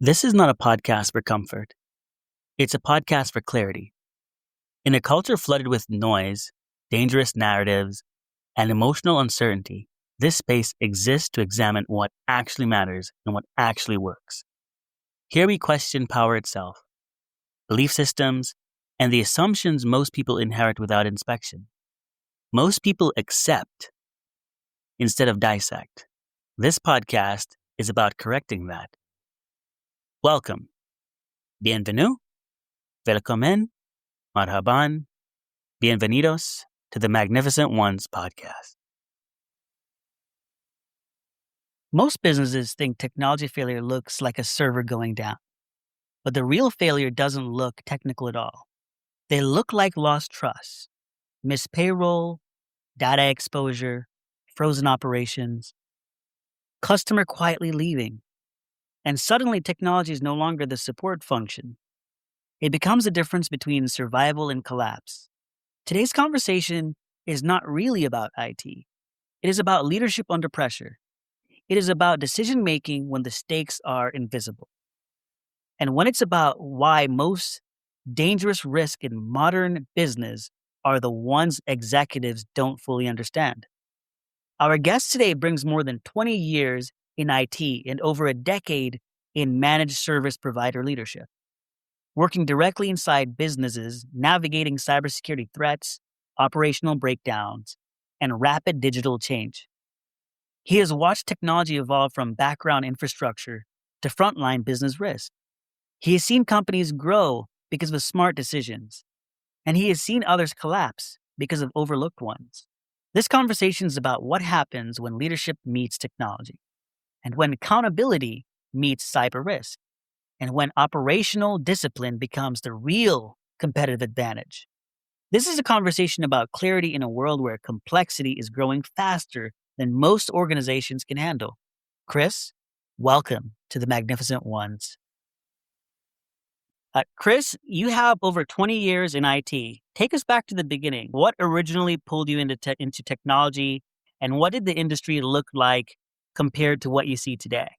This is not a podcast for comfort. It's a podcast for clarity. In a culture flooded with noise, dangerous narratives, and emotional uncertainty, this space exists to examine what actually matters and what actually works. Here we question power itself, belief systems, and the assumptions most people inherit without inspection. Most people accept instead of dissect. This podcast is about correcting that. Welcome. Bienvenue. Welcome. Marhaban. Bienvenidos to the Magnificent Ones podcast. Most businesses think technology failure looks like a server going down, but the real failure doesn't look technical at all. They look like lost trust, missed payroll, data exposure, frozen operations, customer quietly leaving, and suddenly technology is no longer the support function. It becomes a difference between survival and collapse. Today's conversation is not really about IT. It is about leadership under pressure. It is about decision making when the stakes are invisible. And when it's about why most dangerous risks in modern business are the ones executives don't fully understand. Our guest today brings more than 20 years in IT and over a decade in managed service provider leadership, working directly inside businesses, navigating cybersecurity threats, operational breakdowns, and rapid digital change. He has watched technology evolve from background infrastructure to frontline business risk. He has seen companies grow because of smart decisions, and he has seen others collapse because of overlooked ones. This conversation is about what happens when leadership meets technology, and when accountability meets cyber risk, and when operational discipline becomes the real competitive advantage. This is a conversation about clarity in a world where complexity is growing faster than most organizations can handle. Chris, welcome to the Magnificent Ones. Chris, you have over 20 years in IT. Take us back to the beginning. What originally pulled you into technology, and what did the industry look like compared to what you see today?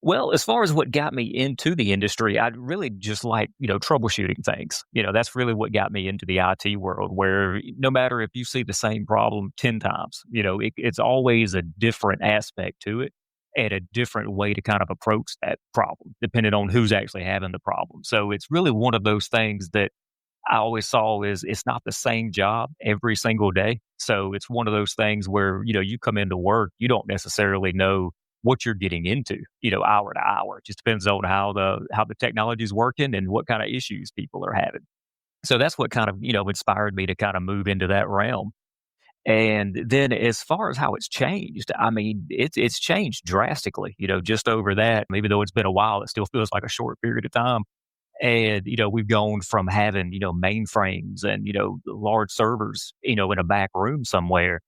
Well, as far as what got me into the industry, I really just like, troubleshooting things. That's really what got me into the IT world, where no matter if you see the same problem 10 times, it's always a different aspect to it and a different way to kind of approach that problem, depending on who's actually having the problem. So it's really one of those things that I always saw is it's not the same job every single day. So it's one of those things where, you come into work, you don't necessarily know what you're getting into, hour to hour. It just depends on how the technology is working and what kind of issues people are having. So that's what kind of, inspired me to kind of move into that realm. And then as far as how it's changed, I mean, it's changed drastically, just over that. Even though it's been a while, it still feels like a short period of time. And, we've gone from having, mainframes and, large servers, in a back room somewhere,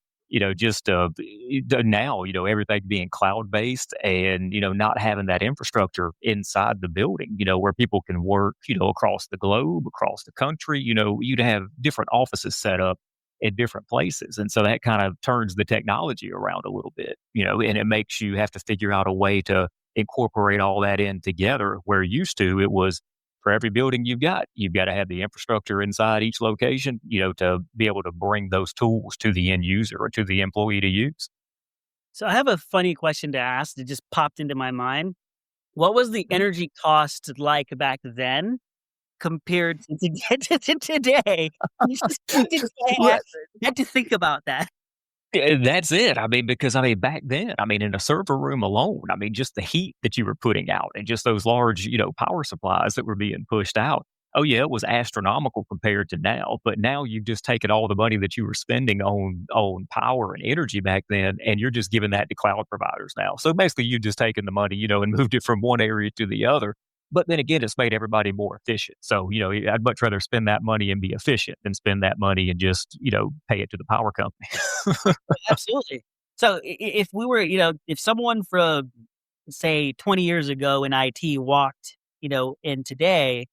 just now, everything being cloud based and, not having that infrastructure inside the building, where people can work, across the globe, across the country, you'd have different offices set up in different places. And so that kind of turns the technology around a little bit, and it makes you have to figure out a way to incorporate all that in together, where used to it was for every building you've got to have the infrastructure inside each location, to be able to bring those tools to the end user or to the employee to use. So I have a funny question to ask that just popped into my mind. What was the energy cost like back then compared to today? You just didn't Yeah, answer. You had to think about that. that's it. I mean, because back then, in a server room alone, just the heat that you were putting out and just those large, power supplies that were being pushed out. Oh yeah, it was astronomical compared to now. But now you've just taken all the money that you were spending on power and energy back then, and you're just giving that to cloud providers now. So basically, you've just taken the money, and moved it from one area to the other. But then again, it's made everybody more efficient. So, I'd much rather spend that money and be efficient than spend that money and just, pay it to the power company. Absolutely. So if we were, if someone from say 20 years ago in IT walked, in today,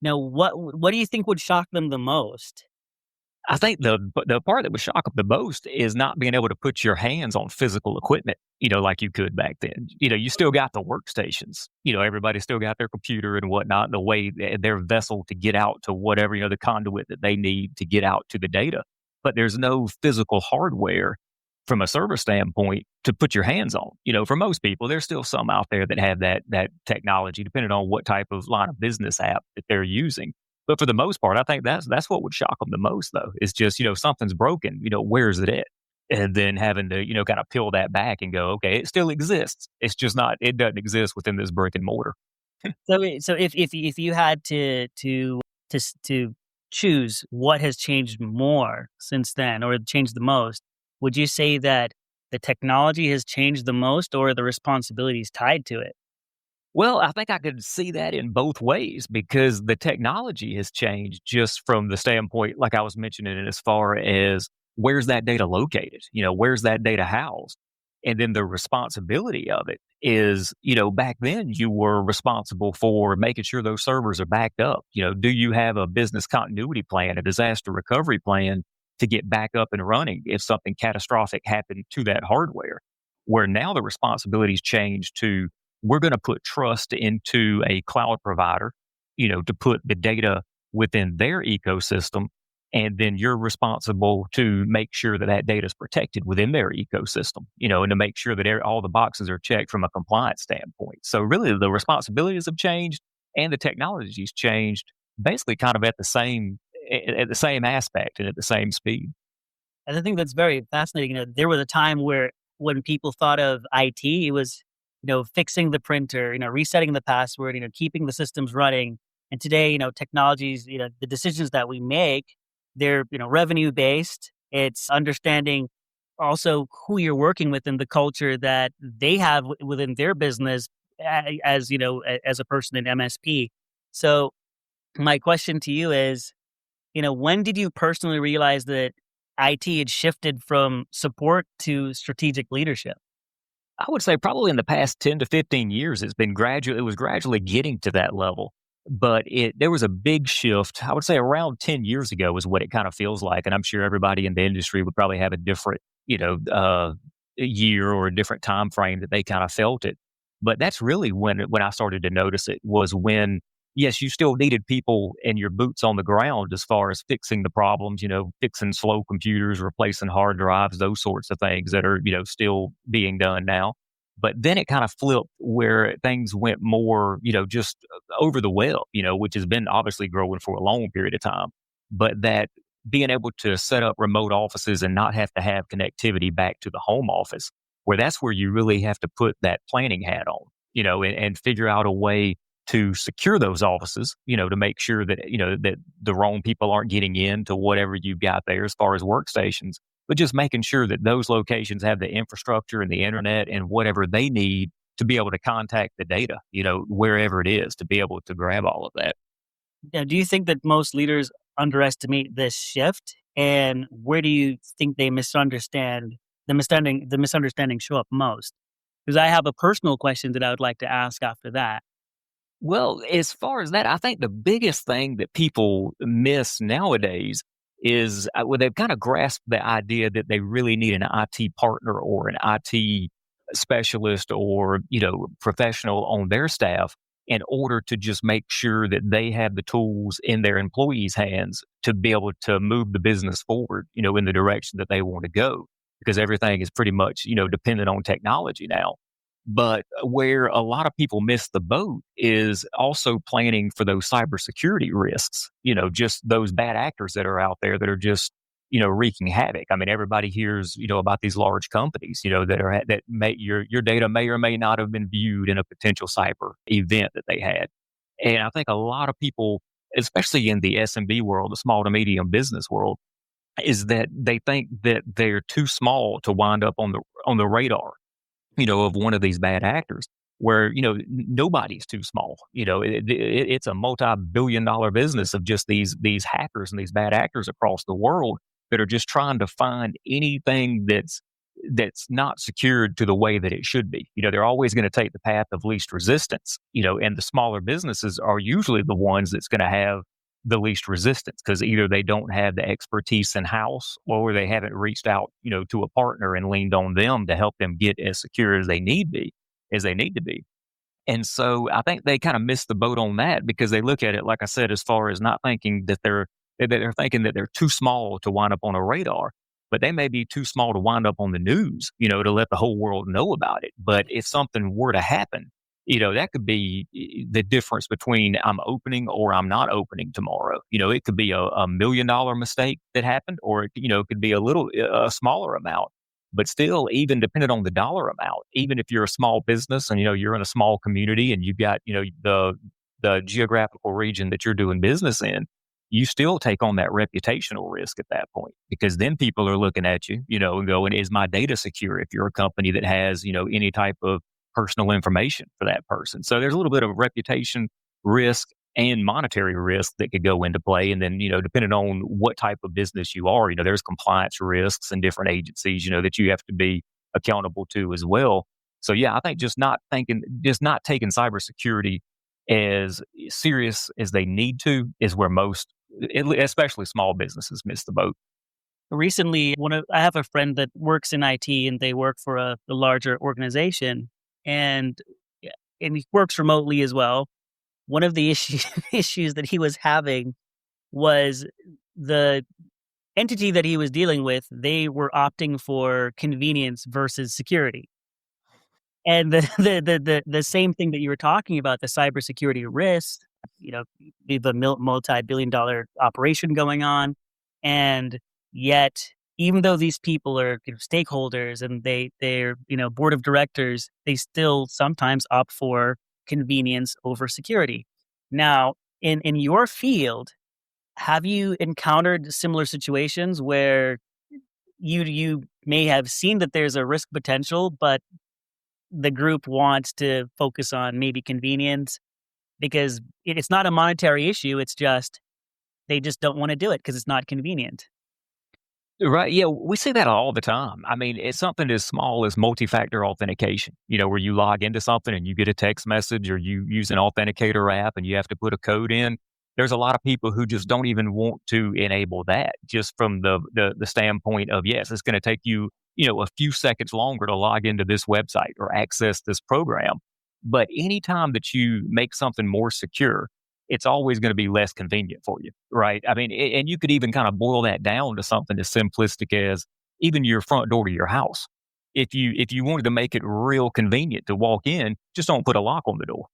what do you think would shock them the most? I think the part that would shock them the most is not being able to put your hands on physical equipment, like you could back then. You still got the workstations. Everybody still got their computer and whatnot, the way their vessel to get out to whatever, the conduit that they need to get out to the data. But there's no physical hardware from a server standpoint to put your hands on. For most people, there's still some out there that have that technology, depending on what type of line of business app that they're using. But for the most part, I think that's what would shock them the most, though, is just, something's broken, where's it at? And then having to, kind of peel that back and go, okay, it still exists. It's just not, it doesn't exist within this brick and mortar. So if you had to choose what has changed more since then, or changed the most, would you say that the technology has changed the most, or the responsibilities tied to it? Well, I think I could see that in both ways because the technology has changed just from the standpoint, like I was mentioning, it as far as where's that data located? Where's that data housed? And then the responsibility of it is, back then you were responsible for making sure those servers are backed up. Do you have a business continuity plan, a disaster recovery plan to get back up and running if something catastrophic happened to that hardware? Where now the responsibilities change to we're going to put trust into a cloud provider, to put the data within their ecosystem. And then you're responsible to make sure that that data is protected within their ecosystem, and to make sure that all the boxes are checked from a compliance standpoint. So really the responsibilities have changed and the technology's changed basically kind of at the same aspect and at the same speed. And I think that's very fascinating. There was a time where when people thought of IT, it was, fixing the printer, resetting the password, keeping the systems running. And today, technologies, the decisions that we make, they're, revenue based. It's understanding also who you're working with and the culture that they have within their business as, as a person in MSP. So my question to you is, when did you personally realize that IT had shifted from support to strategic leadership? I would say probably in the past 10 to 15 years, it was gradually getting to that level. But there was a big shift. I would say around 10 years ago is what it kind of feels like. And I'm sure everybody in the industry would probably have a different, year or a different time frame that they kind of felt it. But that's really when I started to notice it was when, yes, you still needed people and your boots on the ground as far as fixing the problems, fixing slow computers, replacing hard drives, those sorts of things that are, still being done now. But then it kind of flipped where things went more, just over the web, which has been obviously growing for a long period of time. But that being able to set up remote offices and not have to have connectivity back to the home office, where that's where you really have to put that planning hat on, and figure out a way to secure those offices, to make sure that, that the wrong people aren't getting into whatever you've got there as far as workstations, but just making sure that those locations have the infrastructure and the internet and whatever they need to be able to contact the data, wherever it is to be able to grab all of that. Now, do you think that most leaders underestimate this shift? And where do you think they misunderstanding show up most? Because I have a personal question that I would like to ask after that. Well, as far as that, I think the biggest thing that people miss nowadays is they've kind of grasped the idea that they really need an IT partner or an IT specialist or, professional on their staff in order to just make sure that they have the tools in their employees' hands to be able to move the business forward, in the direction that they want to go. Because everything is pretty much, dependent on technology now. But where a lot of people miss the boat is also planning for those cybersecurity risks, just those bad actors that are out there that are just, wreaking havoc. I mean, everybody hears, about these large companies, that may your data may or may not have been viewed in a potential cyber event that they had. And I think a lot of people, especially in the SMB world, the small to medium business world, is that they think that they're too small to wind up on the radar, of one of these bad actors where, nobody's too small. It's a multi-billion-dollar business of just these hackers and these bad actors across the world that are just trying to find anything that's not secured to the way that it should be. They're always going to take the path of least resistance, and the smaller businesses are usually the ones that's going to have the least resistance because either they don't have the expertise in house or they haven't reached out, to a partner and leaned on them to help them get as secure as they need to be. And so I think they kind of missed the boat on that because they look at it, like I said, as far as not thinking that they're thinking that they're too small to wind up on a radar, but they may be too small to wind up on the news, to let the whole world know about it. But if something were to happen, that could be the difference between I'm opening or I'm not opening tomorrow. It could be a $1 million mistake that happened, or it could be a smaller amount. But still, even depending on the dollar amount, even if you're a small business and you're in a small community and you've got the geographical region that you're doing business in, you still take on that reputational risk at that point because then people are looking at you, and going, "Is my data secure?" If you're a company that has any type of personal information for that person, so there's a little bit of reputation risk and monetary risk that could go into play. And then, depending on what type of business you are, there's compliance risks and different agencies, that you have to be accountable to as well. So yeah, I think just not taking cybersecurity as serious as they need to is where most, especially small businesses, miss the boat. Recently, I have a friend that works in IT and they work for a larger organization, and yeah, and he works remotely as well. One of the issues that he was having was the entity that he was dealing with, they were opting for convenience versus security. And the same thing that you were talking about, the cybersecurity risk, the multi-billion dollar operation going on, and yet even though these people are stakeholders and they're board of directors, they still sometimes opt for convenience over security. Now, in your field, have you encountered similar situations where you may have seen that there's a risk potential, but the group wants to focus on maybe convenience because it's not a monetary issue. It's just they just don't want to do it because it's not convenient. Right. Yeah, we see that all the time. I mean, it's something as small as multi-factor authentication, where you log into something and you get a text message or you use an authenticator app and you have to put a code in. There's a lot of people who just don't even want to enable that just from the standpoint of, yes, it's going to take you, a few seconds longer to log into this website or access this program. But anytime that you make something more secure, it's always going to be less convenient for you, right? I mean, and you could even kind of boil that down to something as simplistic as even your front door to your house. If you wanted to make it real convenient to walk in, just don't put a lock on the door,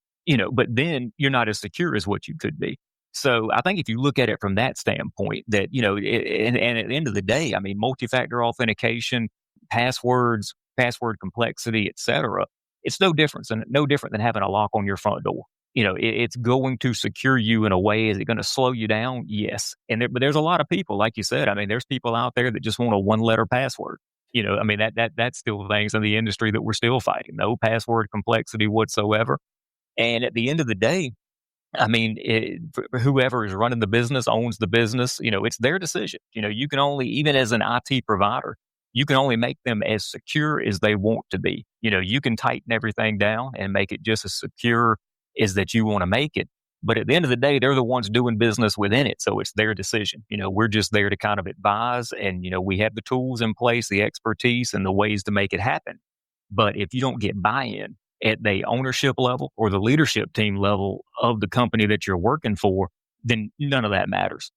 But then you're not as secure as what you could be. So I think if you look at it from that standpoint, that and at the end of the day, I mean, multi-factor authentication, passwords, password complexity, etc. It's no different than having a lock on your front door. It's going to secure you in a way. Is it going to slow you down? Yes. But there's a lot of people, like you said, I mean, there's people out there that just want a one letter password. I mean, that's still things in the industry that we're still fighting. No password complexity whatsoever. And at the end of the day, I mean, whoever is running the business owns the business. It's their decision. You can only, even as an IT provider, you can only make them as secure as they want to be. You can tighten everything down and make it just as secure as that you want to make it. But at the end of the day, they're the ones doing business within it. So it's their decision. We're just there to kind of advise and, we have the tools in place, the expertise and the ways to make it happen. But if you don't get buy-in at the ownership level or the leadership team level of the company that you're working for, then none of that matters.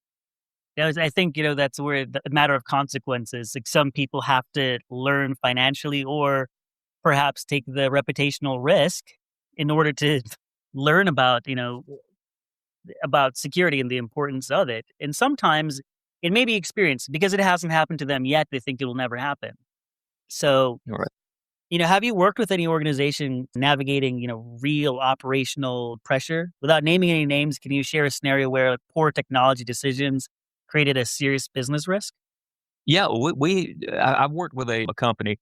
I think, that's where the matter of consequences, like some people have to learn financially or perhaps take the reputational risk in order to learn about security and the importance of it. And sometimes it may be experienced because it hasn't happened to them yet. They think it will never happen. So, Right. have you worked with any organization navigating, real operational pressure? Without naming any names, can you share a scenario where poor technology decisions created a serious business risk? Yeah, I've worked with a company,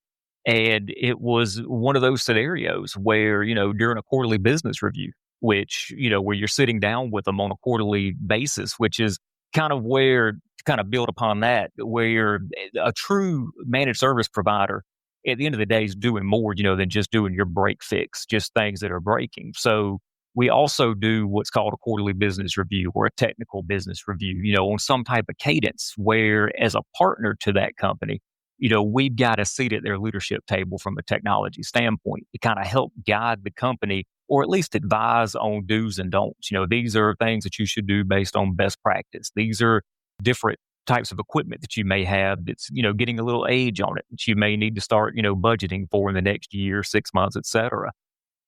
and it was one of those scenarios where during a quarterly business review, which where you're sitting down with them on a quarterly basis, which is kind of where to kind of build upon that, where a true managed service provider at the end of the day is doing more, than just doing your break fix, just things that are breaking. So we also do what's called a quarterly business review or a technical business review, on some type of cadence where as a partner to that company, we've got a seat at their leadership table from a technology standpoint to kind of help guide the company or at least advise on do's and don'ts. These are things that you should do based on best practice. These are different types of equipment that you may have that's, getting a little age on it that you may need to start, budgeting for in the next year, 6 months, et cetera.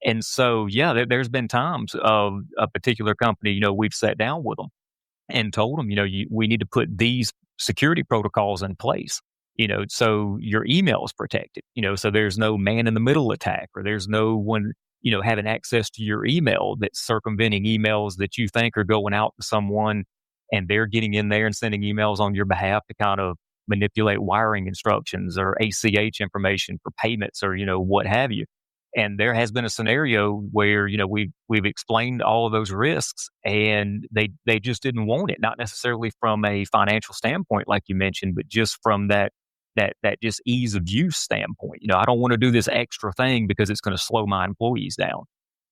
And so, yeah, there's been times of a particular company, we've sat down with them and told them, we need to put these security protocols in place, so your email is protected, so there's no man in the middle attack or there's no one, having access to your email that's circumventing emails that you think are going out to someone and they're getting in there and sending emails on your behalf to kind of manipulate wiring instructions or ACH information for payments or, what have you. And there has been a scenario where, we've explained all of those risks and they just didn't want it, not necessarily from a financial standpoint, like you mentioned, but just from that just ease of use standpoint. I don't want to do this extra thing because it's going to slow my employees down.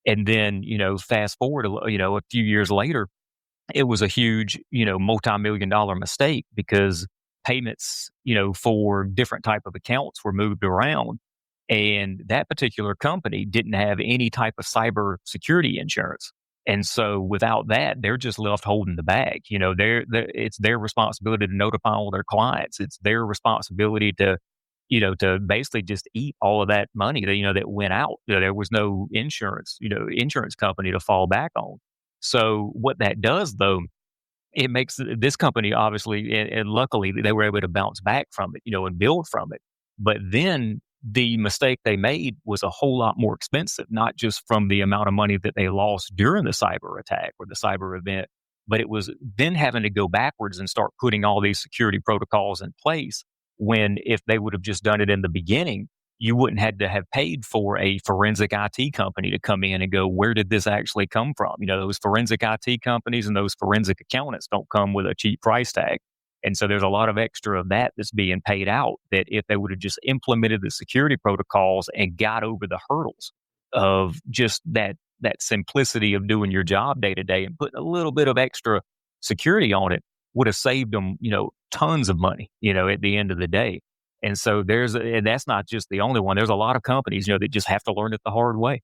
And then, fast forward, a few years later, it was a huge, multi-million dollar mistake because payments, for different type of accounts were moved around. And that particular company didn't have any type of cyber security insurance. And so without that, they're just left holding the bag. It's their responsibility to notify all their clients. It's their responsibility to basically just eat all of that money that went out. There was no insurance company to fall back on. So what that does though, it makes this company obviously, and luckily they were able to bounce back from it, and build from it. But then the mistake they made was a whole lot more expensive, not just from the amount of money that they lost during the cyber attack or the cyber event, but it was then having to go backwards and start putting all these security protocols in place when if they would have just done it in the beginning, you wouldn't had to have paid for a forensic IT company to come in and go, where did this actually come from? Those forensic IT companies and those forensic accountants don't come with a cheap price tag. And so there's a lot of extra of that that's being paid out that if they would have just implemented the security protocols and got over the hurdles of just that simplicity of doing your job day to day and putting a little bit of extra security on it would have saved them, tons of money, at the end of the day. And so and that's not just the only one. There's a lot of companies, that just have to learn it the hard way,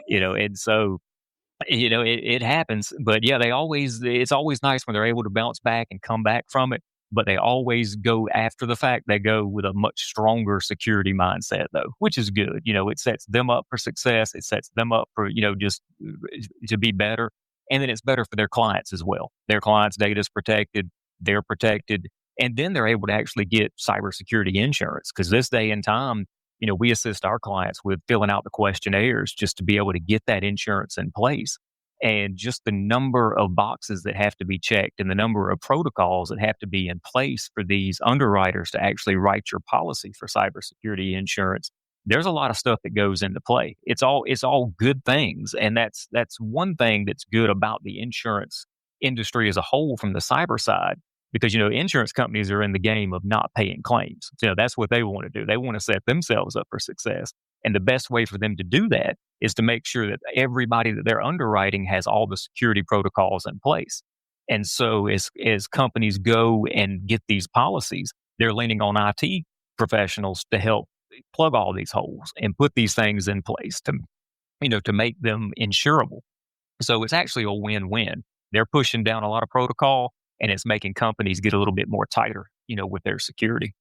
and so it happens, but yeah, it's always nice when they're able to bounce back and come back from it, but they always go after the fact. They go with a much stronger security mindset though, which is good. It sets them up for success. It sets them up for, just to be better. And then it's better for their clients as well. Their clients' data is protected. They're protected. And then they're able to actually get cybersecurity insurance because this day and time, we assist our clients with filling out the questionnaires just to be able to get that insurance in place. And just the number of boxes that have to be checked and the number of protocols that have to be in place for these underwriters to actually write your policy for cybersecurity insurance. There's a lot of stuff that goes into play. It's all good things. And that's one thing that's good about the insurance industry as a whole from the cyber side. Because, insurance companies are in the game of not paying claims. That's what they want to do. They want to set themselves up for success. And the best way for them to do that is to make sure that everybody that they're underwriting has all the security protocols in place. And so as companies go and get these policies, they're leaning on IT professionals to help plug all these holes and put these things in place to make them insurable. So it's actually a win-win. They're pushing down a lot of protocol, and it's making companies get a little bit more tighter, with their security.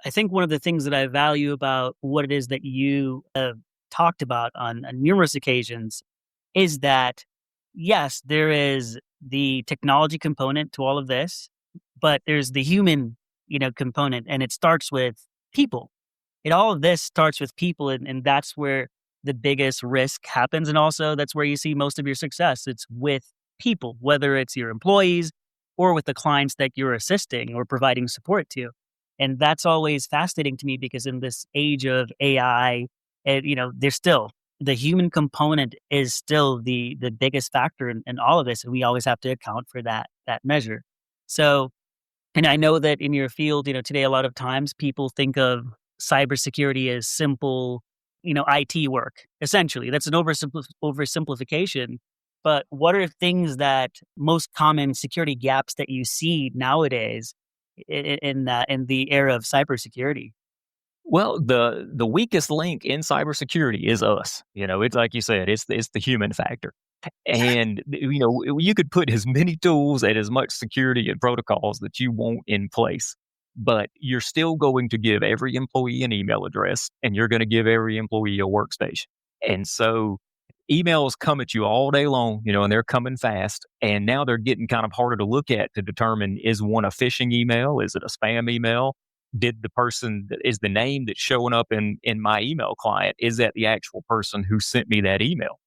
I think one of the things that I value about what it is that you have talked about on numerous occasions is that, yes, there is the technology component to all of this, but there's the human, component, and it starts with people. All of this starts with people, and that's where the biggest risk happens. And also that's where you see most of your success. It's with people, whether it's your employees or with the clients that you're assisting or providing support to. And that's always fascinating to me because in this age of AI, there's still the human component is still the biggest factor in all of this. And we always have to account for that measure. So, and I know that in your field, today, a lot of times people think of cybersecurity as simple, IT work. Essentially, that's an oversimplification. but what are things that most common security gaps that you see nowadays in the era of cybersecurity? Well, the weakest link in cybersecurity is us. It's like you said, it's the human factor. And you could put as many tools and as much security and protocols that you want in place, but you're still going to give every employee an email address, and you're going to give every employee a workstation. And so emails come at you all day long, and they're coming fast. And now they're getting kind of harder to look at to determine, is one a phishing email? Is it a spam email? Is the name that's showing up in my email client, is that the actual person who sent me that email?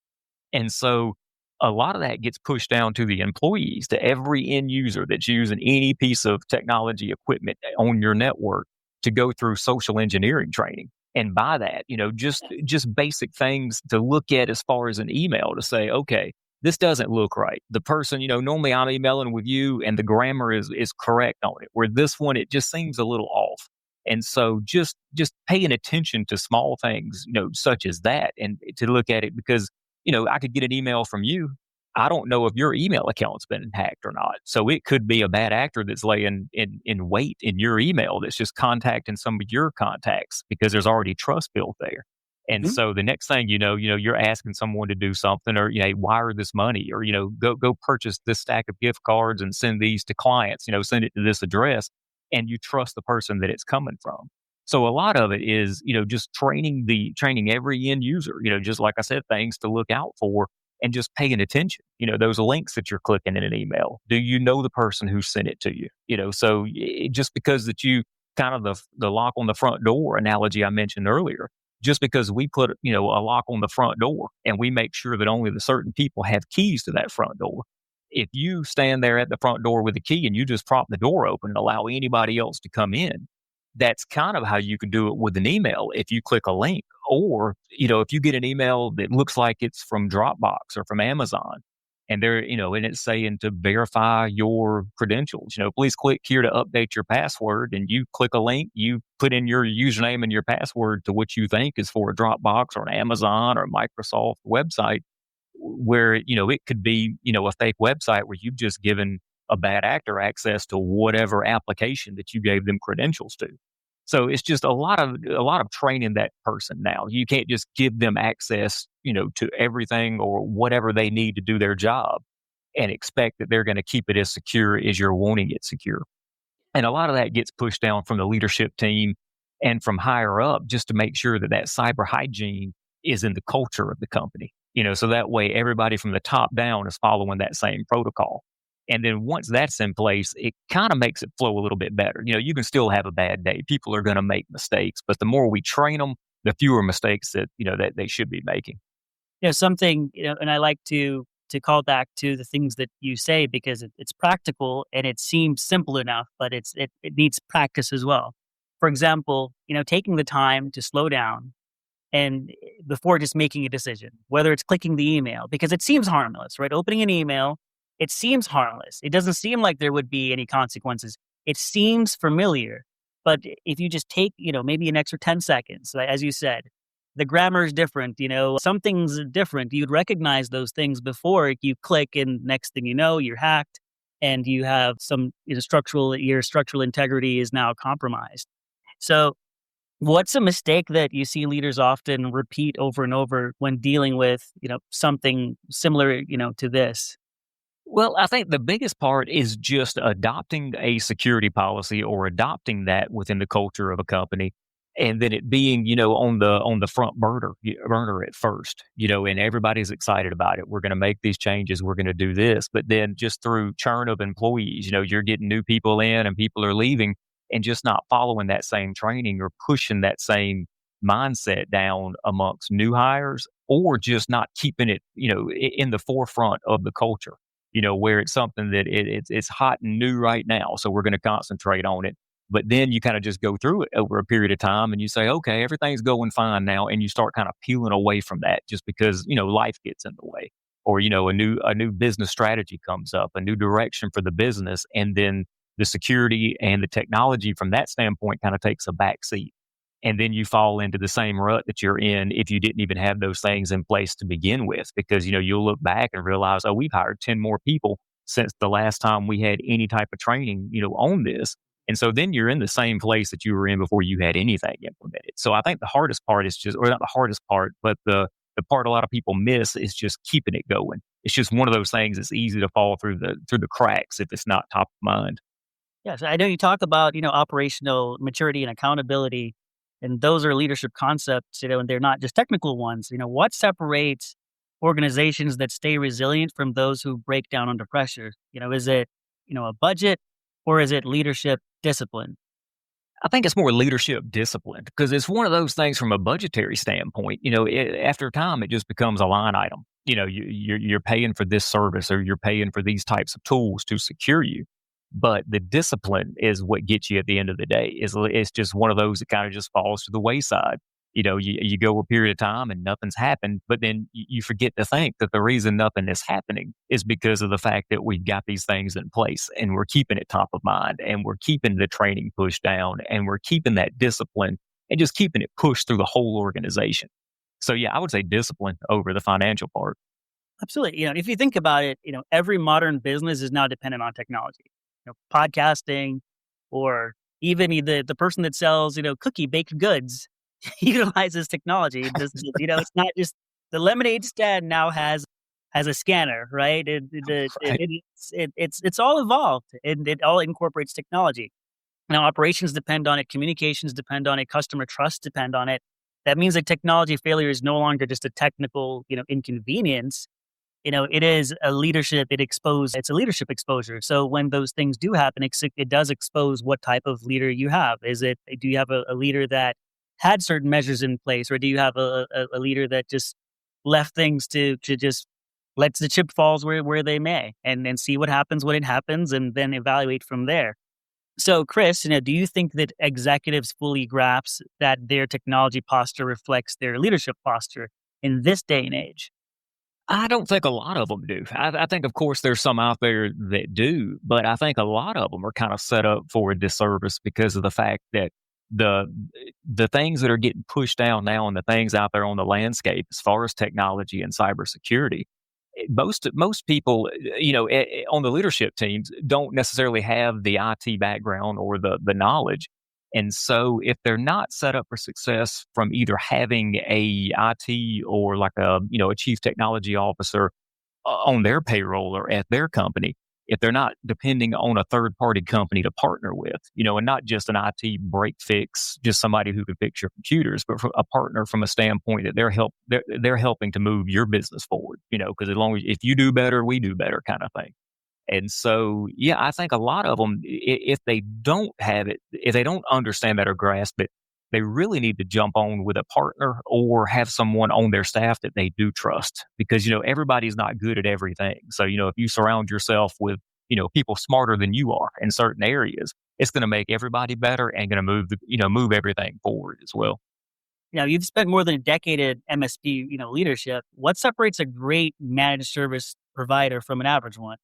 And so a lot of that gets pushed down to the employees, to every end user that's using any piece of technology equipment on your network, to go through social engineering training. And by that, just basic things to look at as far as an email, to say, okay, this doesn't look right. The person, normally I'm emailing with you and the grammar is correct on it. Where this one, it just seems a little off. And so just paying attention to small things, such as that, and to look at it, because I could get an email from you. I don't know if your email account's been hacked or not. So it could be a bad actor that's laying in wait in your email, that's just contacting some of your contacts because there's already trust built there. And Mhm. so the next thing you're asking someone to do something, or wire this money, or go purchase this stack of gift cards and send these to clients, send it to this address, and you trust the person that it's coming from. So a lot of it is, just training every end user, just like I said, things to look out for, and just paying attention. Those links that you're clicking in an email. Do you know the person who sent it to you? So just because that you kind of the lock on the front door analogy I mentioned earlier, just because we put, a lock on the front door and we make sure that only the certain people have keys to that front door. If you stand there at the front door with a key and you just prop the door open and allow anybody else to come in, that's kind of how you can do it with an email if you click a link. Or, if you get an email that looks like it's from Dropbox or from Amazon, and and it's saying to verify your credentials, please click here to update your password. And you click a link, you put in your username and your password to what you think is for a Dropbox or an Amazon or Microsoft website, where, it could be, a fake website where you've just given a bad actor access to whatever application that you gave them credentials to. So it's just a lot of training that person now. You can't just give them access, to everything or whatever they need to do their job, and expect that they're going to keep it as secure as you're wanting it secure. And a lot of that gets pushed down from the leadership team and from higher up, just to make sure that that cyber hygiene is in the culture of the company. So that way everybody from the top down is following that same protocol. And then once that's in place, it kind of makes it flow a little bit better. You can still have a bad day. People are going to make mistakes, but the more we train them, the fewer mistakes that they should be making. Something, and I like to call back to the things that you say because it's practical and it seems simple enough, but it needs practice as well. For example, taking the time to slow down and before just making a decision, whether it's clicking the email, because it seems harmless, right? Opening an email, it seems harmless. It doesn't seem like there would be any consequences. It seems familiar, but if you just take, maybe an extra 10 seconds, like, as you said, the grammar is different, some things are different. You'd recognize those things before you click, and next thing you know, you're hacked and you have some, your structural integrity is now compromised. So what's a mistake that you see leaders often repeat over and over when dealing with, something similar, to this? Well, I think the biggest part is just adopting a security policy, or adopting that within the culture of a company, and then it being, on the front burner at first, and everybody's excited about it. We're going to make these changes. We're going to do this. But then just through churn of employees, you're getting new people in and people are leaving, and just not following that same training or pushing that same mindset down amongst new hires, or just not keeping it, in the forefront of the culture, where it's something that it's hot and new right now. So we're going to concentrate on it. But then you kind of just go through it over a period of time and you say, okay, everything's going fine now. And you start kind of peeling away from that, just because, life gets in the way, or, a new business strategy comes up, a new direction for the business. And then the security and the technology from that standpoint kind of takes a back seat. And then you fall into the same rut that you're in if you didn't even have those things in place to begin with. Because, you'll look back and realize, oh, we've hired 10 more people since the last time we had any type of training, on this. And so then you're in the same place that you were in before you had anything implemented. So I think the hardest part is just, or not the hardest part, but the part a lot of people miss is just keeping it going. It's just one of those things that's easy to fall through the cracks if it's not top of mind. Yes, I know you talk about, operational maturity and accountability, and those are leadership concepts, and they're not just technical ones. What separates organizations that stay resilient from those who break down under pressure? Is it, a budget, or is it leadership discipline? I think it's more leadership discipline because it's one of those things from a budgetary standpoint. After time, it just becomes a line item. You're paying for this service or you're paying for these types of tools to secure you. But the discipline is what gets you at the end of the day. It's just one of those that kind of just falls to the wayside. You go a period of time and nothing's happened, but then you forget to think that the reason nothing is happening is because of the fact that we've got these things in place and we're keeping it top of mind and we're keeping the training pushed down and we're keeping that discipline and just keeping it pushed through the whole organization. So yeah, I would say discipline over the financial part. Absolutely. If you think about it, every modern business is now dependent on technology. Podcasting, or even the person that sells, cookie baked goods utilizes technology. It's not just the lemonade stand now has a scanner, right? Right. It's all evolved and it all incorporates technology. Now, operations depend on it, communications depend on it, customer trust depend on it. That means that technology failure is no longer just a technical, inconvenience. It is a leadership, it's a leadership exposure. So when those things do happen, it does expose what type of leader you have. Do you have a leader that had certain measures in place, or do you have a leader that just left things to just lets the chip falls where they may, and see what happens when it happens and then evaluate from there. So Chris, do you think that executives fully grasp that their technology posture reflects their leadership posture in this day and age? I don't think a lot of them do. I think, of course, there's some out there that do, but I think a lot of them are kind of set up for a disservice because of the fact that the the things that are getting pushed down now and the things out there on the landscape as far as technology and cybersecurity, most people, on the leadership teams don't necessarily have the IT background or the knowledge. And so if they're not set up for success from either having a IT or like a chief technology officer on their payroll or at their company, if they're not depending on a third party company to partner with, and not just an IT break fix, just somebody who can fix your computers, but a partner from a standpoint that they're helping to move your business forward, because as long as if you do better, we do better kind of thing. And so, yeah, I think a lot of them, if they don't have it, if they don't understand that or grasp it, they really need to jump on with a partner or have someone on their staff that they do trust because, everybody's not good at everything. So, if you surround yourself with, people smarter than you are in certain areas, it's going to make everybody better and going to move everything forward as well. You've spent more than a decade at MSP, leadership. What separates a great managed service provider from an average one?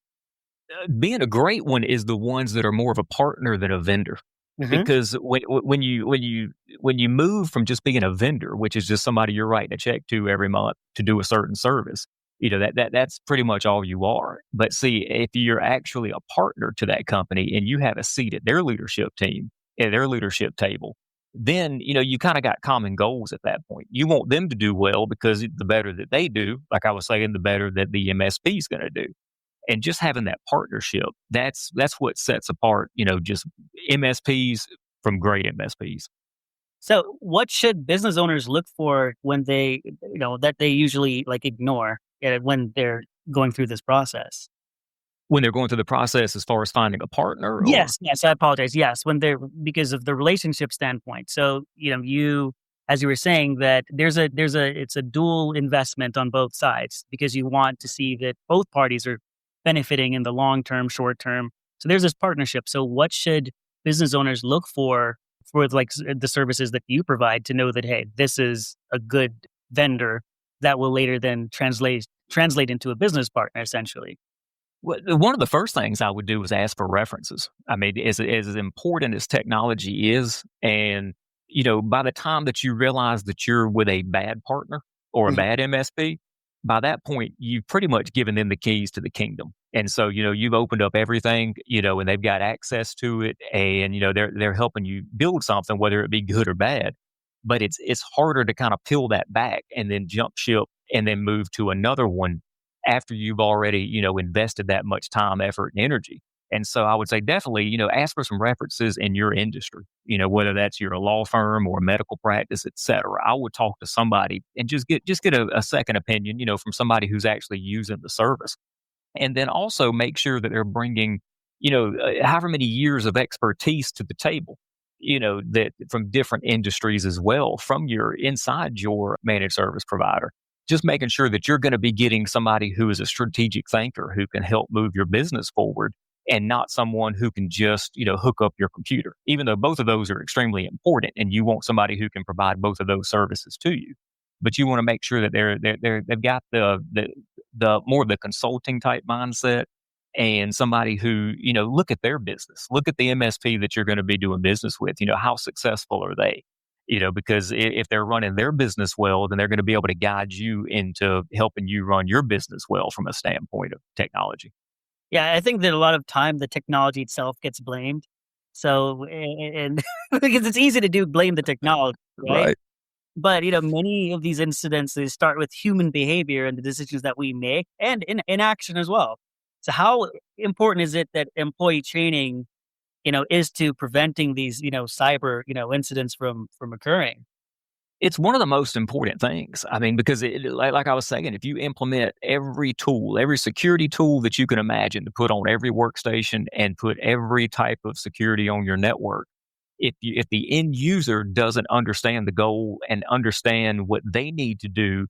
Being a great one is the ones that are more of a partner than a vendor. Hmm. Because when you move from just being a vendor, which is just somebody you're writing a check to every month to do a certain service, that's pretty much all you are. But see, if you're actually a partner to that company and you have a seat at their leadership team, at their leadership table, then you kind of got common goals at that point. You want them to do well because the better that they do, like I was saying, the better that the MSP is going to do. And just having that partnership, that's what sets apart, just MSPs from great MSPs. So, what should business owners look for when that they usually like ignore when they're going through this process? When they're going through the process as far as finding a partner or Yes, yes, I apologize. Yes, when they're because of the relationship standpoint. So, as you were saying that it's a dual investment on both sides because you want to see that both parties are benefiting in the long term, short term. So there's this partnership. So what should business owners look for like the services that you provide to know that hey, this is a good vendor that will later then translate into a business partner essentially. one of the first things I would do is ask for references. I mean, as important as technology is, and by the time that you realize that you're with a bad partner or a Mhm. bad MSP, by that point, you've pretty much given them the keys to the kingdom. And so, you've opened up everything, and they've got access to it, and they're helping you build something, whether it be good or bad. But it's harder to kind of peel that back and then jump ship and then move to another one after you've already, invested that much time, effort, and energy. And so I would say definitely, ask for some references in your industry, whether that's your law firm or medical practice, et cetera. I would talk to somebody and just get a second opinion, from somebody who's actually using the service. And then also make sure that they're bringing, however many years of expertise to the table, that from different industries as well, from your inside your managed service provider. Just making sure that you're going to be getting somebody who is a strategic thinker who can help move your business forward and not someone who can just, hook up your computer, even though both of those are extremely important and you want somebody who can provide both of those services to you. But you want to make sure that they've got the more of the consulting type mindset and somebody who, look at their business, look at the MSP that you're going to be doing business with, how successful are they? Because if they're running their business well, then they're going to be able to guide you into helping you run your business well from a standpoint of technology. Yeah, I think that a lot of time the technology itself gets blamed. So, and because it's easy to do blame the technology, right? Right. But, many of these incidents, they start with human behavior and the decisions that we make and in action as well. So how important is it that employee training, is to preventing these, cyber, incidents from occurring? It's one of the most important things. I mean, because like I was saying, if you implement every tool, every security tool that you can imagine to put on every workstation and put every type of security on your network, if the end user doesn't understand the goal and understand what they need to do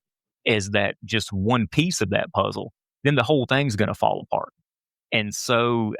as that just one piece of that puzzle, then the whole thing's going to fall apart. And so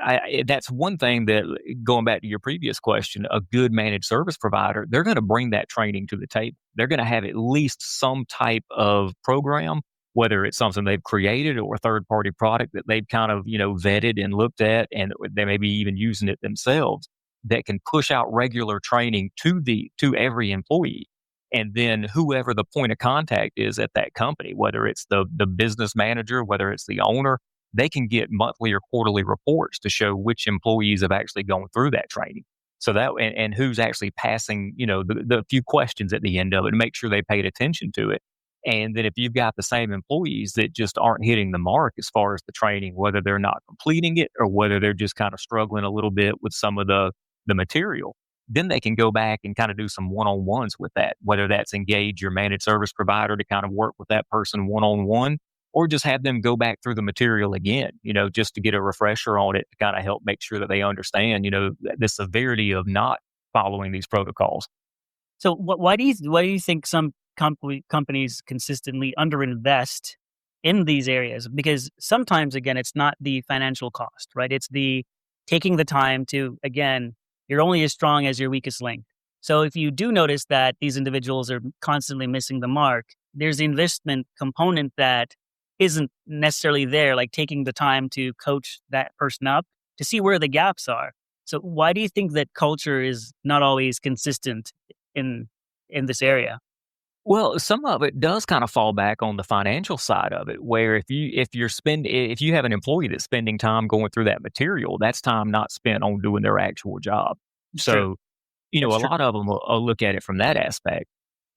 that's one thing that, going back to your previous question, a good managed service provider, they're going to bring that training to the table. They're going to have at least some type of program, whether it's something they've created or a third party product that they've kind of, vetted and looked at, and they may be even using it themselves, that can push out regular training to every employee. And then whoever the point of contact is at that company, whether it's the business manager, whether it's the owner, they can get monthly or quarterly reports to show which employees have actually gone through that training. So that and who's actually passing, the few questions at the end of it to make sure they paid attention to it. And then if you've got the same employees that just aren't hitting the mark as far as the training, whether they're not completing it or whether they're just kind of struggling a little bit with some of the material, then they can go back and kind of do some one-on-ones with that, whether that's engage your managed service provider to kind of work with that person one-on-one, or just have them go back through the material again, just to get a refresher on it to kind of help make sure that they understand, the severity of not following these protocols. So why do you think some companies consistently underinvest in these areas? Because sometimes again, it's not the financial cost, right? It's the taking the time to, again, you're only as strong as your weakest link. So if you do notice that these individuals are constantly missing the mark, there's the investment component that isn't necessarily there, like taking the time to coach that person up to see where the gaps are. So why do you think that culture is not always consistent in in this area? Well, some of it does kind of fall back on the financial side of it, where if you have an employee that's spending time going through that material, that's time not spent on doing their actual job. It's true. So, That's a true. lot of them will look at it from that aspect.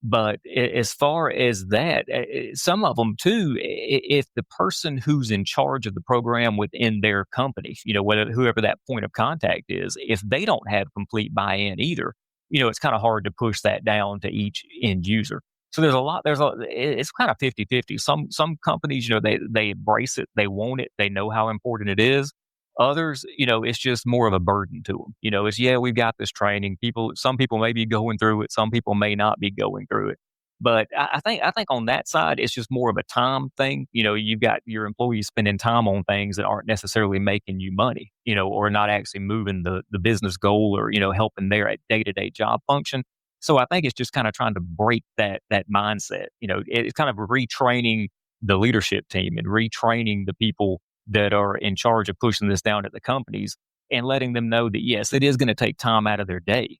But as far as that, some of them too, if the person who's in charge of the program within their company, whether whoever that point of contact is, if they don't have complete buy-in either, it's kind of hard to push that down to each end user. So it's kind of 50-50. Some companies, they embrace it, they want it, they know how important it is. Others, it's just more of a burden to them. It's, yeah, we've got this training. Some people may be going through it, some people may not be going through it. But I think on that side, it's just more of a time thing. You've got your employees spending time on things that aren't necessarily making you money, or not actually moving the business goal, or, helping their day to day job function. So I think it's just kind of trying to break that mindset. It's kind of retraining the leadership team and retraining the people that are in charge of pushing this down at the companies and letting them know that, yes, it is going to take time out of their day,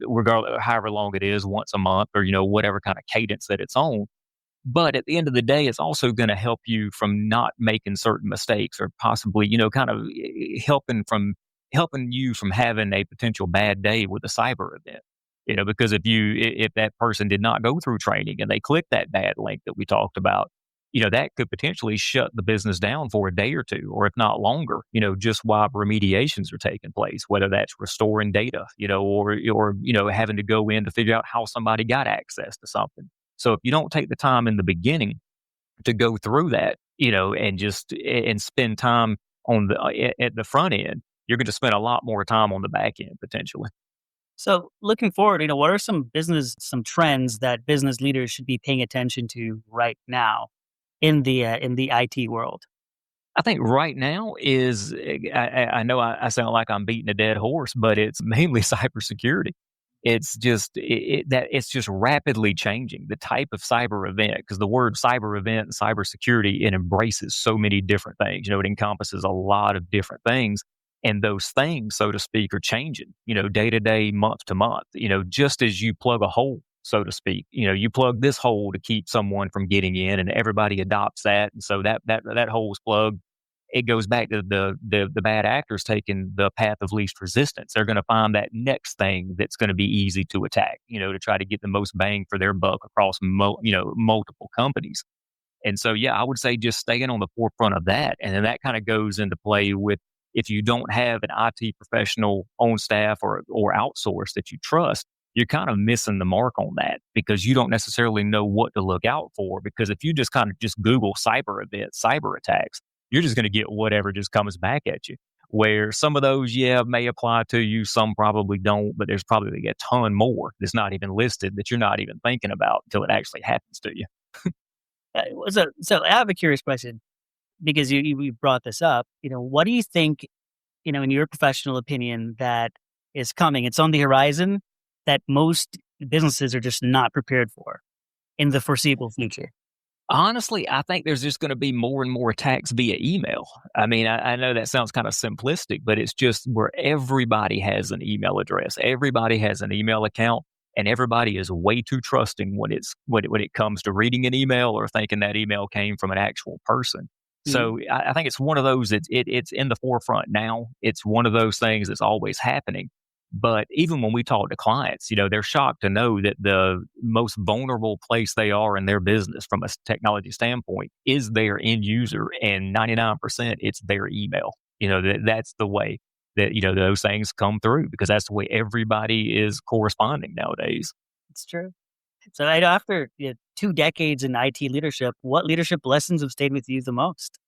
regardless, however long it is, once a month or, whatever kind of cadence that it's on. But at the end of the day, it's also going to help you from not making certain mistakes or possibly, kind of helping you from having a potential bad day with a cyber event. Because if that person did not go through training and they clicked that bad link that we talked about, that could potentially shut the business down for a day or two, or if not longer, just while remediations are taking place, whether that's restoring data, or, having to go in to figure out how somebody got access to something. So if you don't take the time in the beginning to go through that, and just and spend time on at the front end, you're going to spend a lot more time on the back end potentially. So looking forward, what are some trends that business leaders should be paying attention to right now in the IT world? I think right now is I know I sound like I'm beating a dead horse, but it's mainly cybersecurity. It's just that it's just rapidly changing the type of cyber event, because the word cyber event and cybersecurity, it embraces so many different things. It encompasses a lot of different things, and those things, so to speak, are changing. Day to day, month to month. Just as you plug a hole, so to speak. You plug this hole to keep someone from getting in, and everybody adopts that, and so that hole's plugged. It goes back to the bad actors taking the path of least resistance. They're going to find that next thing that's going to be easy to attack. To try to get the most bang for their buck across multiple companies. And so, yeah, I would say just staying on the forefront of that. And then that kind of goes into play with, if you don't have an IT professional on staff or outsourced that you trust, you're kind of missing the mark on that, because you don't necessarily know what to look out for. Because if you just kind of just Google cyber events, cyber attacks, you're just going to get whatever just comes back at you. Where some of those, yeah, may apply to you, some probably don't, but there's probably a ton more that's not even listed that you're not even thinking about until it actually happens to you. So I have a curious question because you brought this up. What do you think, in your professional opinion, that is coming? It's on the horizon that most businesses are just not prepared for in the foreseeable future. Honestly, I think there's just going to be more and more attacks via email. I mean, I know that sounds kind of simplistic, but it's just where everybody has an email address, everybody has an email account, and everybody is way too trusting when it comes to reading an email or thinking that email came from an actual person. Mhm. So I think it's one of those. It's in the forefront now. It's one of those things that's always happening. But even when we talk to clients, they're shocked to know that the most vulnerable place they are in their business from a technology standpoint is their end user. And 99%, it's their email. That's the way that, those things come through, because that's the way everybody is corresponding nowadays. It's true. So after 2 decades in IT leadership, what leadership lessons have stayed with you the most?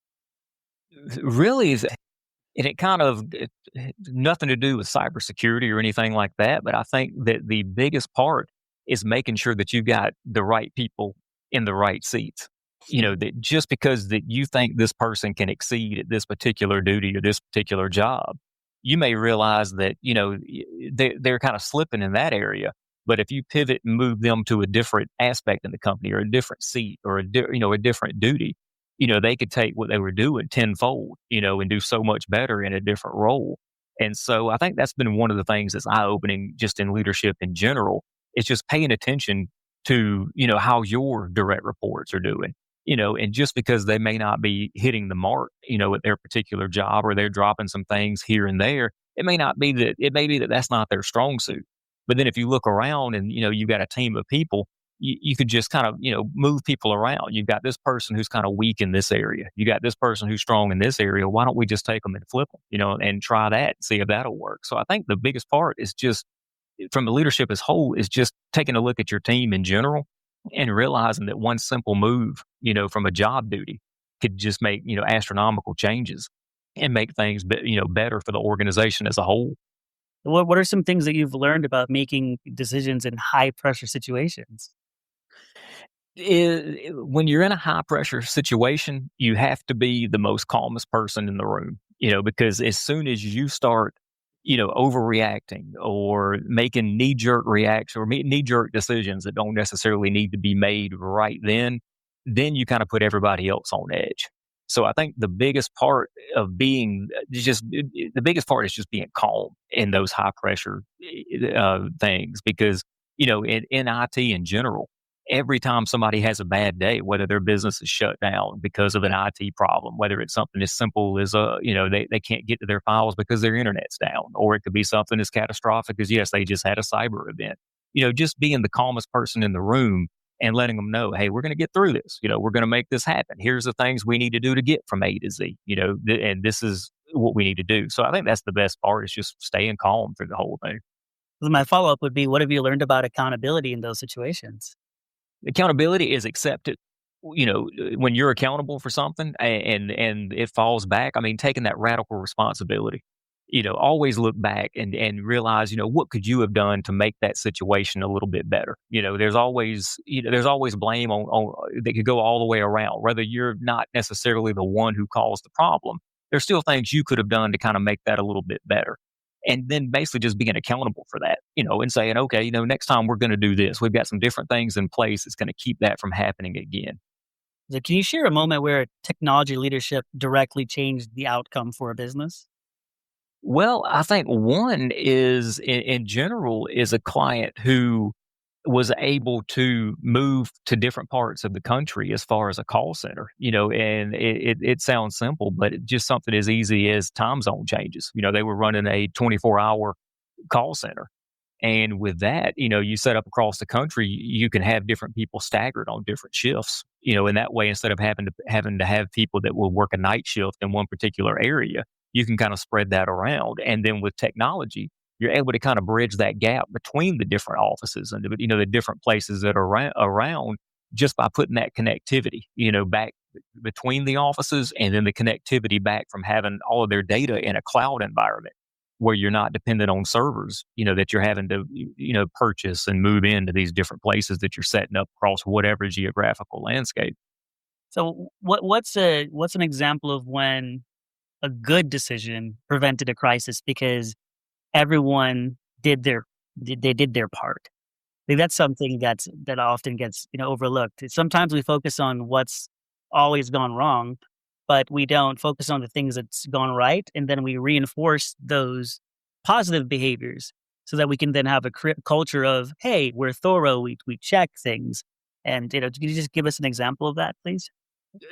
Really, and it kind of nothing to do with cybersecurity or anything like that. But I think that the biggest part is making sure that you got the right people in the right seats. That just because that you think this person can exceed at this particular duty or this particular job, you may realize that, they're kind of slipping in that area. But if you pivot and move them to a different aspect in the company or a different seat or a different duty, they could take what they were doing tenfold, and do so much better in a different role. And so I think that's been one of the things that's eye opening just in leadership in general. It's just paying attention to, how your direct reports are doing, and just because they may not be hitting the mark, at their particular job, or they're dropping some things here and there, it may be that that's not their strong suit. But then if you look around and, you've got a team of people, you could just kind of, move people around. You've got this person who's kind of weak in this area. You got this person who's strong in this area. Why don't we just take them and flip them, and try that and see if that'll work? So I think the biggest part is just from the leadership as whole is just taking a look at your team in general and realizing that one simple move, from a job duty could just make, astronomical changes and make things, better for the organization as a whole. What are some things that you've learned about making decisions in high pressure situations? When you're in a high pressure situation, you have to be the most calmest person in the room, because as soon as you start, overreacting or making knee jerk reactions or knee jerk decisions that don't necessarily need to be made right then you kind of put everybody else on edge. So I think the biggest part of being the biggest part is just being calm in those high pressure things because, in IT in general, every time somebody has a bad day, whether their business is shut down because of an IT problem, whether it's something as simple as, they can't get to their files because their internet's down, or it could be something as catastrophic as, yes, they just had a cyber event. Just being the calmest person in the room and letting them know, hey, we're going to get through this. We're going to make this happen. Here's the things we need to do to get from A to Z, and this is what we need to do. So I think that's the best part is just staying calm through the whole thing. My follow up would be, what have you learned about accountability in those situations? Accountability is accepted. When you're accountable for something and it falls back, I mean, taking that radical responsibility, always look back and realize, what could you have done to make that situation a little bit better? There's always blame on that could go all the way around, whether you're not necessarily the one who caused the problem. There's still things you could have done to kind of make that a little bit better. And then basically just being accountable for that, and saying, okay, next time we're going to do this. We've got some different things in place that's going to keep that from happening again. So can you share a moment where technology leadership directly changed the outcome for a business? Well, I think one is in general is a client who was able to move to different parts of the country as far as a call center, and it sounds simple, but just something as easy as time zone changes. They were running a 24-hour call center. And with that, you set up across the country, you can have different people staggered on different shifts, in that way, instead of having to have people that will work a night shift in one particular area, you can kind of spread that around. And then with technology, you're able to kind of bridge that gap between the different offices and the different places that are around just by putting that connectivity, back between the offices, and then the connectivity back from having all of their data in a cloud environment where you're not dependent on servers, that you're having to, purchase and move into these different places that you're setting up across whatever geographical landscape. So what's an example of when a good decision prevented a crisis because everyone did their part? I think that's something that often gets, overlooked. Sometimes we focus on what's always gone wrong, but we don't focus on the things that's gone right, and then we reinforce those positive behaviors so that we can then have a culture of, hey, we're thorough, we check things. And can you just give us an example of that, please?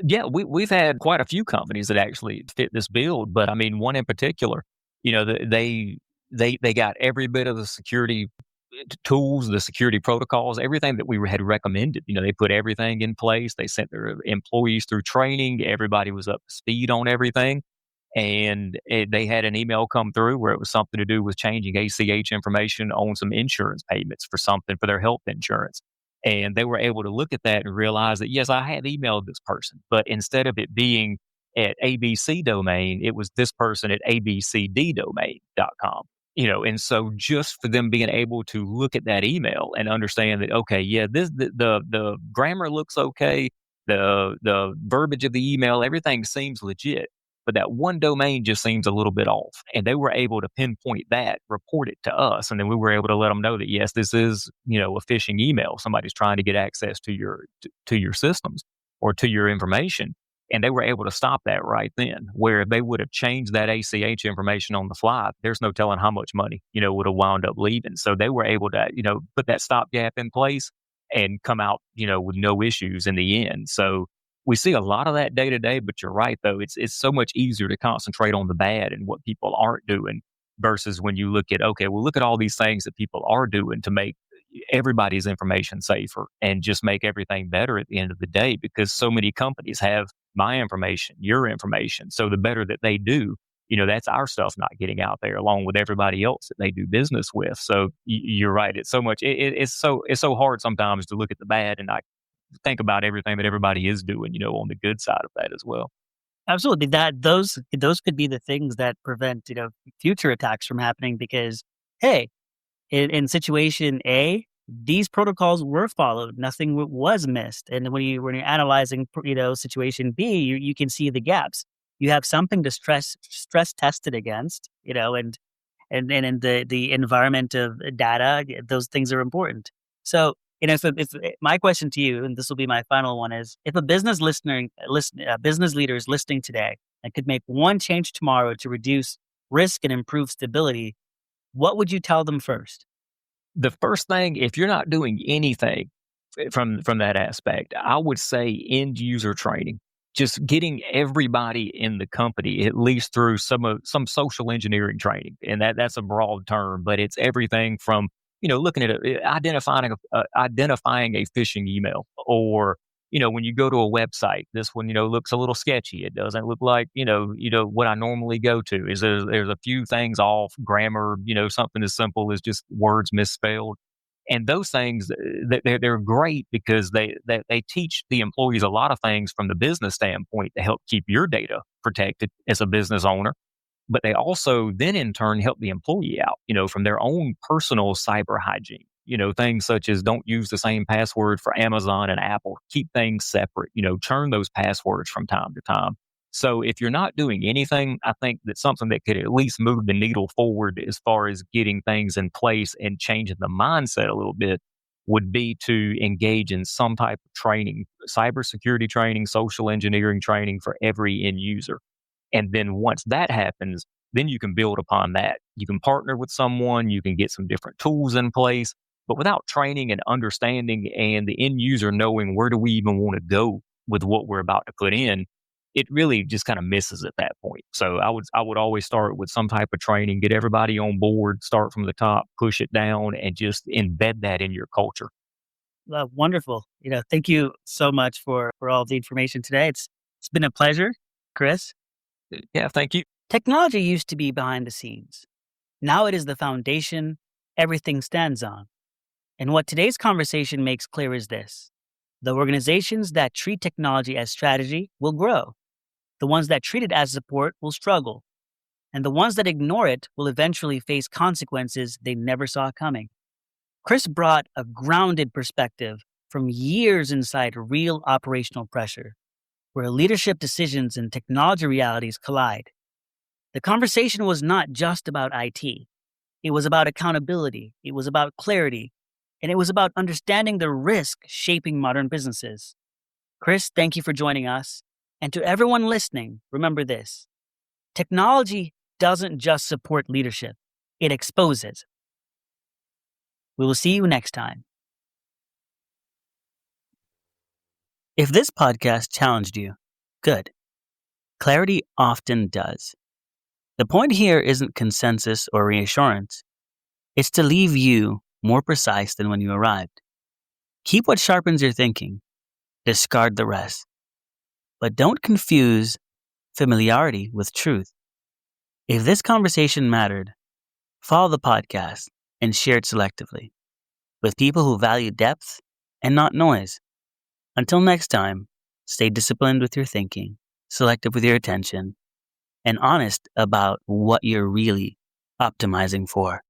Yeah, we've had quite a few companies that actually fit this build, but I mean, one in particular, they got every bit of the security tools, the security protocols, everything that we had recommended. They put everything in place. They sent their employees through training. Everybody was up to speed on everything. And they had an email come through where it was something to do with changing ACH information on some insurance payments for something for their health insurance. And they were able to look at that and realize that, yes, I had emailed this person, but instead of it being at ABC domain, it was this person at abcddomain.com. And so just for them being able to look at that email and understand that, okay, yeah, the grammar looks okay, the verbiage of the email, everything seems legit, but that one domain just seems a little bit off. And they were able to pinpoint that, report it to us, and then we were able to let them know that, yes, this is, a phishing email. Somebody's trying to get access to your systems or to your information. And they were able to stop that right then, where if they would have changed that ACH information on the fly, there's no telling how much money, would have wound up leaving. So they were able to, put that stopgap in place and come out, with no issues in the end. So we see a lot of that day to day, but you're right, though. It's so much easier to concentrate on the bad and what people aren't doing versus when you look at, okay, well, look at all these things that people are doing to make everybody's information safer and just make everything better at the end of the day, because so many companies have my information, your information. So the better that they do, that's our stuff not getting out there along with everybody else that they do business with. So you're right. It's so much, it's so hard sometimes to look at the bad and not think about everything that everybody is doing, on the good side of that as well. Absolutely. Those could be the things that prevent, future attacks from happening because, hey, in situation A, these protocols were followed. Nothing was missed. And when you're analyzing, situation B, you can see the gaps. You have something to stress test it against, and in the environment of data, those things are important. So My question to you, and this will be my final one, is if a business leader is listening today and could make one change tomorrow to reduce risk and improve stability, what would you tell them first? The first thing, if you're not doing anything from that aspect, I would say end user training. Just getting everybody in the company at least through some social engineering training, and that's a broad term, but it's everything from looking at identifying a phishing email, or when you go to a website, this one looks a little sketchy. It doesn't look like what I normally go to. Is there's a few things off, grammar, something as simple as just words misspelled. And those things, they're great because they teach the employees a lot of things from the business standpoint to help keep your data protected as a business owner. But they also then in turn help the employee out, from their own personal cyber hygiene. Things such as don't use the same password for Amazon and Apple. Keep things separate. Churn those passwords from time to time. So if you're not doing anything, I think that something that could at least move the needle forward as far as getting things in place and changing the mindset a little bit would be to engage in some type of training, cybersecurity training, social engineering training for every end user. And then once that happens, then you can build upon that. You can partner with someone, you can get some different tools in place, but without training and understanding and the end user knowing where do we even want to go with what we're about to put in, it really just kind of misses at that point. So I would always start with some type of training, get everybody on board, start from the top, push it down, and just embed that in your culture. Wonderful. Thank you so much for all the information today. It's been a pleasure, Chris. Yeah, thank you. Technology used to be behind the scenes. Now it is the foundation everything stands on. And what today's conversation makes clear is this: the organizations that treat technology as strategy will grow. The ones that treat it as support will struggle. And the ones that ignore it will eventually face consequences they never saw coming. Chris brought a grounded perspective from years inside real operational pressure, where leadership decisions and technology realities collide. The conversation was not just about IT. It was about accountability. It was about clarity. And it was about understanding the risk shaping modern businesses. Chris, thank you for joining us. And to everyone listening, remember this: technology doesn't just support leadership, it exposes. We will see you next time. If this podcast challenged you, good. Clarity often does. The point here isn't consensus or reassurance. It's to leave you more precise than when you arrived. Keep what sharpens your thinking. Discard the rest. But don't confuse familiarity with truth. If this conversation mattered, follow the podcast and share it selectively with people who value depth and not noise. Until next time, stay disciplined with your thinking, selective with your attention, and honest about what you're really optimizing for.